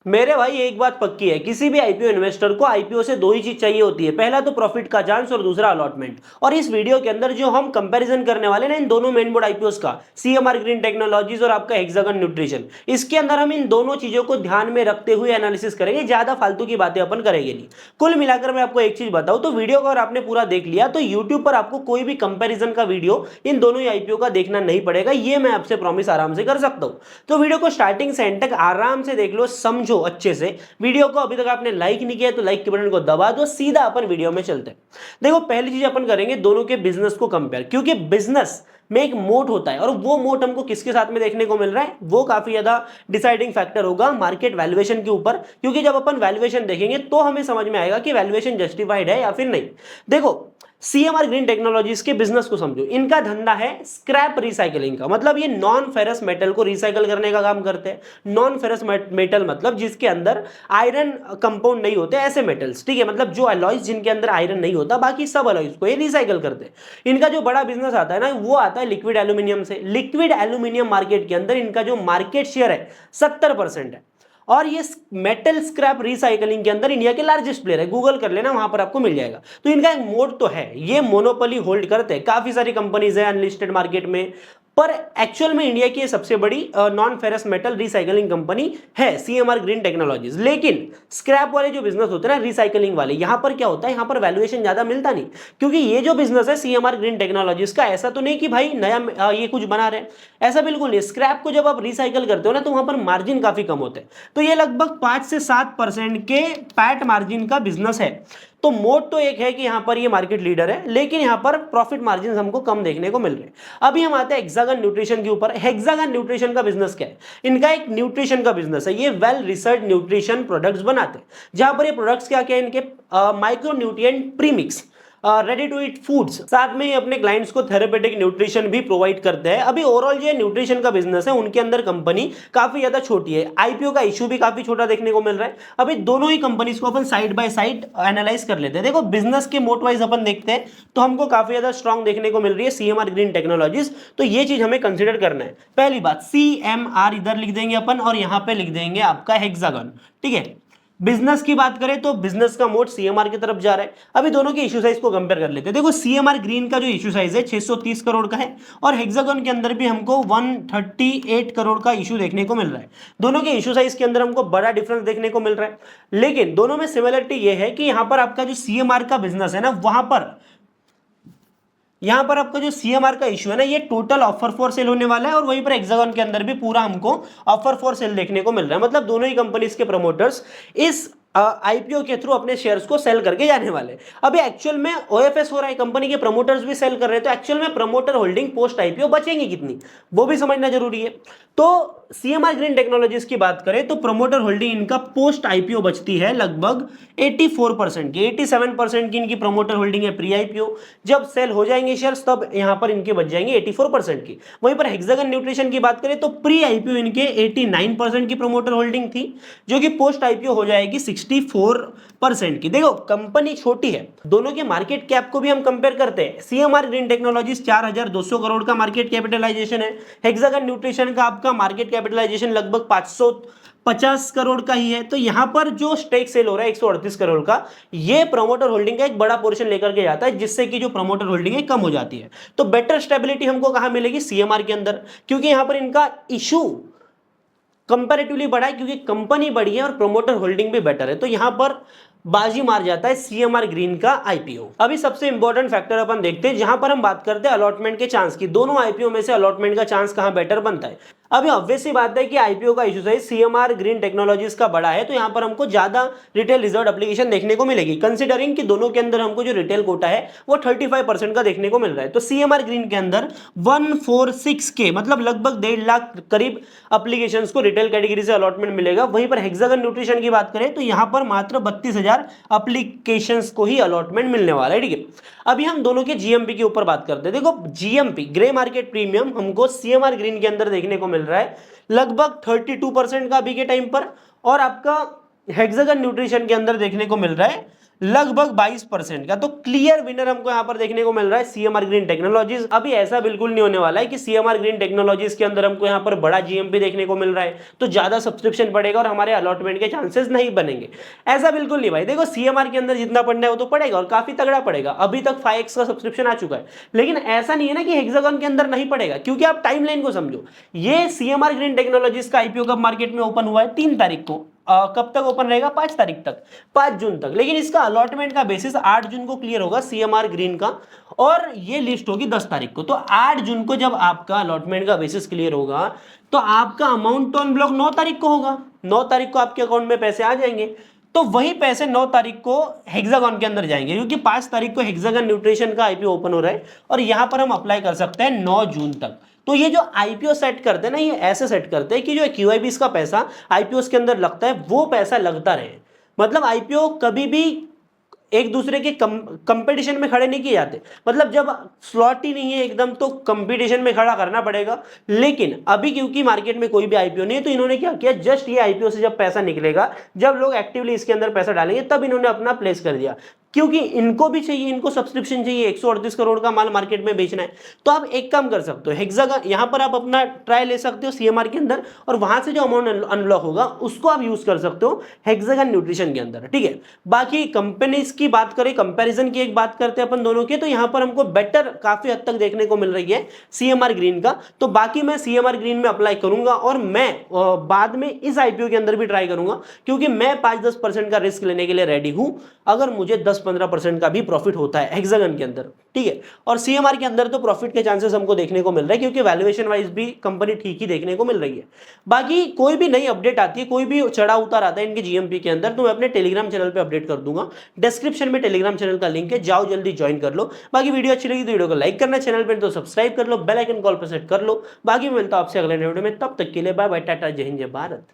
मेरे भाई एक बात पक्की है, किसी भी आईपीओ इन्वेस्टर को आईपीओ से दो ही चीज चाहिए होती है, पहला तो प्रॉफिट का चांस और दूसरा अलॉटमेंट। और इस वीडियो के अंदर जो हम कंपैरिजन करने वाले ना इन दोनों मेन बोर्ड आईपीओस का, सीएमआर ग्रीन टेक्नोलॉजीज और आपका हेक्सागन न्यूट्रिशन, इसके अंदर हम इन दोनों चीजों को ध्यान में रखते हुए एनालिसिस करेंगे, ज्यादा फालतू की बातें अपन करेंगे नहीं। कुल मिलाकर मैं आपको एक चीज बताऊं तो वीडियो को अगर आपने पूरा देख लिया तो यूट्यूब पर आपको कोई भी कंपेरिजन का वीडियो इन दोनों ही आईपीओ का देखना नहीं पड़ेगा, ये मैं आपसे प्रॉमिस आराम से कर सकता हूं। तो वीडियो को स्टार्टिंग से एंड तक आराम से देख लो, समझो अच्छे से। वीडियो को अभी तक आपने लाइक नहीं किया तो लाइक के बटन को दबा दो, सीधा अपन वीडियो में चलते हैं। देखो पहली चीज अपन करेंगे दोनों के बिजनेस को कंपेयर, क्योंकि बिजनेस में एक मोट होता है और वो मोट हमको किसके साथ में देखने को मिल रहा है, वो काफी ज्यादा डिसाइडिंग फैक्टर होगा मार्केट वैल्यूएशन के ऊपर। क्योंकि जब अपन वैल्यूएशन देखेंगे तो हमें समझ में आएगा कि वैल्यूएशन जस्टिफाइड है या फिर नहीं। देखो सीएमआर ग्रीन टेक्नोलॉजीज के बिजनेस को समझो, इनका धंधा है स्क्रैप रिसाइकलिंग का, मतलब ये नॉन फेरस मेटल को रिसाइकल करने का काम करते हैं। नॉन फेरस मेटल मतलब जिसके अंदर आयरन कंपाउंड नहीं होते, ऐसे मेटल्स, ठीक है, मतलब जो अलॉयज जिनके अंदर आयरन नहीं होता, बाकी सब अलॉयज को ये रिसाइकल करते हैं। इनका जो बड़ा बिजनेस आता है ना, वो आता है लिक्विड एल्यूमिनियम से। लिक्विड एल्यूमिनियम मार्केट के अंदर इनका जो मार्केट शेयर है 70% है। और ये मेटल स्क्रैप रिसाइकलिंग के अंदर इंडिया के लार्जेस्ट प्लेयर है, गूगल कर लेना, वहां पर आपको मिल जाएगा। तो इनका एक मोड तो है, ये मोनोपोली होल्ड करते हैं, काफी सारी कंपनीज है अनलिस्टेड मार्केट में, पर एक्चुअल में इंडिया की सबसे बड़ी non ferrous metal recycling company है सीएमआर ग्रीन टेक्नोलॉजीज। लेकिन स्क्रैप वाले जो बिजनेस होते हैं ना, रिसाइकलिंग वाले, यहां पर क्या होता है, यहां पर वैल्यूएशन ज्यादा मिलता नहीं। क्योंकि ये जो बिजनेस है सीएमआर ग्रीन टेक्नोलॉजीज का, ऐसा तो नहीं कि भाई नया ये कुछ बना रहे हैं, ऐसा बिल्कुल नहीं। स्क्रैप को जब आप रिसाइकल करते हो ना तो वहां पर मार्जिन काफी कम होते हैं। तो ये लगभग 5 से 7% के पैट मार्जिन का बिजनेस है। तो मोड तो एक है कि यहां पर ये मार्केट लीडर है, लेकिन यहां पर प्रॉफिट मार्जिन हमको कम देखने को मिल रहे हैं। अभी हम आते हैं हेक्सागन न्यूट्रिशन के ऊपर। हेक्सागन न्यूट्रिशन का बिजनेस क्या है, इनका एक न्यूट्रिशन का बिजनेस है। ये वेल रिसर्च न्यूट्रिशन प्रोडक्ट्स बनाते हैं, जहां पर ये प्रोडक्ट्स क्या क्या है, इनके micro nutrient premix, ready to eat foods, साथ में ही अपने क्लाइंट्स को थेरेपेटिक न्यूट्रिशन भी प्रोवाइड करते हैं। अभी ओवरऑल जो न्यूट्रिशन का बिजनेस है उनके अंदर कंपनी काफी ज्यादा छोटी है, आईपीओ का इशू भी काफी छोटा देखने को मिल रहा है। अभी दोनों ही कंपनीज को अपन साइड बाय साइड एनालाइज कर लेते हैं। देखो बिजनेस के मोट वाइज अपन देखते हैं तो हमको काफी ज्यादा स्ट्रॉन्ग देखने को मिल रही है सीएमआर ग्रीन टेक्नोलॉजीज, तो ये चीज हमें कंसिडर करना है। पहली बात, सीएमआर इधर लिख देंगे अपन और यहां पे लिख देंगे आपका हेक्सागन, ठीक है। बिजनेस की बात करें तो बिजनेस का मोड सीएमआर की तरफ जा रहा है। अभी दोनों के इशू साइज को कंपेयर कर लेते हैं। देखो सीएमआर ग्रीन का जो इशू साइज है 630 करोड़ का है, और हेक्सागन के अंदर भी हमको 138 करोड़ का इशू देखने को मिल रहा है। दोनों के इशू साइज के अंदर हमको बड़ा डिफरेंस देखने को मिल रहा है, लेकिन दोनों में सिमिलरिटी ये है कि यहां पर आपका जो सीएमआर का बिजनेस है ना, यहां पर आपका जो सीएमआर का इशू है ना, ये टोटल ऑफर फॉर सेल होने वाला है, और वहीं पर हेक्सागन के अंदर भी पूरा हमको ऑफर फॉर सेल देखने को मिल रहा है। मतलब दोनों ही कंपनीज के प्रमोटर्स इस आईपीओ के थ्रू अपने शेयर्स को सेल करके जाने वाले। अभी एक्चुअल में ओएफएस हो रहा है, कंपनी के प्रमोटर्स भी सेल कर रहे हैं, तो एक्चुअल में प्रमोटर होल्डिंग पोस्ट आईपीओ बचेंगी कितनी, वो भी समझना जरूरी है। तो सीएमआर ग्रीन टेक्नोलॉजीज की बात करें तो प्रमोटर होल्डिंग इनका पोस्ट आईपीओ बचती है लगभग 84% की, 87% की इनकी प्रमोटर होल्डिंग है प्री आईपीओ। जब सेल हो जाएंगे शेयर्स तब यहां पर इनके बच जाएंगे 84% की। वहीं पर हेक्सागन न्यूट्रिशन की बात करें तो प्री आईपीओ इनके 89% की प्रमोटर होल्डिंग थी, जो कि पोस्ट आईपीओ हो जाएगी 64% की। देखो कंपनी छोटी है, दोनों के मार्केट कैप को भी हम कंपेयर करते हैं। सीएमआर ग्रीन टेक्नोलॉजीज 4200 करोड़ का मार्केट कैपिटलाइजेशन है, हेक्सागन न्यूट्रिशन का आपका मार्केट कैपिटलाइजेशन लगभग 550 करोड़ का ही है। तो यहां पर जो स्टेक सेल हो रहा है 138 करोड़ का, ये प्रमोटर होल्डिंग का एक बड़ा पोर्शन लेकर के जाता है, जिससे कि जो प्रमोटर होल्डिंग है कम हो जाती है। तो बेटर स्टेबिलिटी हमको कहां मिलेगी, सीएमआर के अंदर, क्योंकि यहां पर इनका इशू कंपैरेटिवली बड़ा है, क्योंकि कंपनी बड़ी है और प्रमोटर होल्डिंग भी बेटर है। तो यहां पर बाजी मार जाता है सीएमआर ग्रीन का आईपीओ। अभी सबसे इंपॉर्टेंट फैक्टर अपन देखते हैं, जहां पर हम बात करते हैं अलॉटमेंट के चांस की। दोनों आईपीओ में से अलॉटमेंट का चांस कहां बेटर बनता है। अभी ऑब्वियस सी बात है कि आईपीओ का issue size CMR green technologies का बड़ा है, तो यहां पर हमको ज्यादा रिटेल रिजर्व एप्लीकेशन देखने को मिलेगी, कंसिडरिंग कि दोनों के अंदर हमको जो रिटेल कोटा है वो 35% का देखने को मिल रहा है। तो सीएमआर ग्रीन के अंदर 146 के मतलब लगभग 1.5 लाख करीब एप्लीकेशन को रिटेल कैटेगरी से अलॉटमेंट मिलेगा। वहीं पर हेक्सागन न्यूट्रिशन की बात करें तो यहां पर मात्र 32,000 एप्लीकेशंस को ही अलॉटमेंट मिलने वाला है, ठीक है। अभी हम दोनों के जीएमपी के ऊपर बात करते हैं। देखो जीएमपी ग्रे मार्केट प्रीमियम हमको सीएमआर ग्रीन के अंदर देखने को मिल रहा है लगभग 32% का अभी के टाइम पर, और आपका हेक्सागन न्यूट्रिशन के अंदर देखने को मिल रहा है लगभग 22% का। तो क्लियर विनर हमको यहां पर देखने को मिल रहा है सीएमआर ग्रीन टेक्नोलॉजीज। अभी ऐसा बिल्कुल नहीं होने वाला है कि सीएमआर ग्रीन टेक्नोलॉजीज के अंदर हमको यहां पर बड़ा जीएमपी देखने को मिल रहा है तो ज्यादा सब्सक्रिप्शन बढ़ेगा और हमारे अलॉटमेंट के चांसेस नहीं बनेंगे। ऐसा बिल्कुल नहीं भाई। देखो सीएमआर के अंदर जितना पढ़ना है वो तो पड़ेगा और काफी तगड़ा पड़ेगा। अभी तक 5x का सब्सक्रिप्शन आ चुका है, लेकिन ऐसा नहीं है ना कि हेक्सागन के अंदर नहीं पड़ेगा, क्योंकि आप टाइमलाइन को समझो। ये सीएमआर ग्रीन टेक्नोलॉजीज का आईपीओ कब मार्केट में ओपन हुआ है? 3 तारीख को। कब तक ओपन रहेगा? 5 तारीख तक, 5 जून तक। लेकिन इसका अलॉटमेंट का बेसिस 8 जून को क्लियर होगा सीएमआर ग्रीन का, और ये लिस्ट होगी 10 तारीख को। तो 8 जून को जब आपका अलॉटमेंट का बेसिस क्लियर होगा तो आपका अमाउंट ऑन ब्लॉक 9 तारीख को होगा। 9 तारीख को आपके अकाउंट में पैसे आ जाएंगे, तो वही पैसे 9 तारीख को हेक्सागन के अंदर जाएंगे, क्योंकि 5 तारीख को हेक्सागन न्यूट्रिशन का आईपीओ ओपन हो रहा है और यहां पर हम अप्लाई कर सकते हैं 9 जून तक। तो ये जो आईपीओ सेट करते हैं ना, ये ऐसे सेट करते हैं कि जो क्यूआईबीस का पैसा आईपीओ के अंदर लगता है वो पैसा लगता रहे। मतलब आईपीओ कभी भी एक दूसरे के कंपटीशन में खड़े नहीं किए जाते। मतलब जब स्लॉट ही नहीं है एकदम तो कंपटीशन में खड़ा करना पड़ेगा। लेकिन अभी क्योंकि मार्केट में कोई भी आईपीओ नहीं है, तो इन्होंने क्या किया, जस्ट ये आईपीओ से जब पैसा निकलेगा, जब लोग एक्टिवली इसके अंदर पैसा डालेंगे, तब इन्होंने अपना प्लेस कर दिया, क्योंकि इनको भी चाहिए, इनको सब्सक्रिप्शन चाहिए। 138 करोड़ का माल मार्केट में बेचना है। तो आप एक काम कर सकते हो, हेक्सागन यहां पर आप अपना ट्रायल ले सकते हो सीएमआर के अंदर, और वहां से जो अमाउंट अनलॉक होगा उसको आप यूज कर सकते हो हेक्सागन न्यूट्रिशन के अंदर। ठीक है, बाकी कंपनीज की बात करें, कंपैरिजन की एक बात करते हैं अपन दोनों की, तो यहां पर हमको बेटर काफी हद तक देखने को मिल रही है सीएमआर ग्रीन का। तो बाकी मैं सीएमआर ग्रीन में अप्लाई करूंगा, और मैं बाद में इस आईपीओ के अंदर भी ट्राई करूंगा, क्योंकि मैं 5-10% का रिस्क लेने के लिए रेडी हूं अगर मुझे 10-15% का भी प्रॉफिट होता है हेक्सागन के अंदर। ठीक है, और सीएमआर के अंदर तो प्रॉफिट के चांसेस हमको देखने को मिल रहा है, क्योंकि वैल्यूएशन वाइज भी कंपनी ठीक ही देखने को मिल रही है। बाकी कोई भी नई अपडेट आती है, कोई भी चढ़ा उतार आता है इनके जीएमपी के अंदर, तो मैं अपने टेलीग्राम चैनल पे अपडेट कर दूंगा। डिस्क्रिप्शन में टेलीग्राम चैनल का लिंक है, जाओ जल्दी ज्वाइन कर लो। बाकी वीडियो अच्छी लगी तो वीडियो को लाइक करना, चैनल पर तो सब्सक्राइब कर लो, बेल आइकन कॉल पर सेट कर लो। बाकी मैं मिलता हूं आपसे अगले वीडियो में, तब तक के लिए बाय बाय, टाटा, जय हिंद, जय भारत।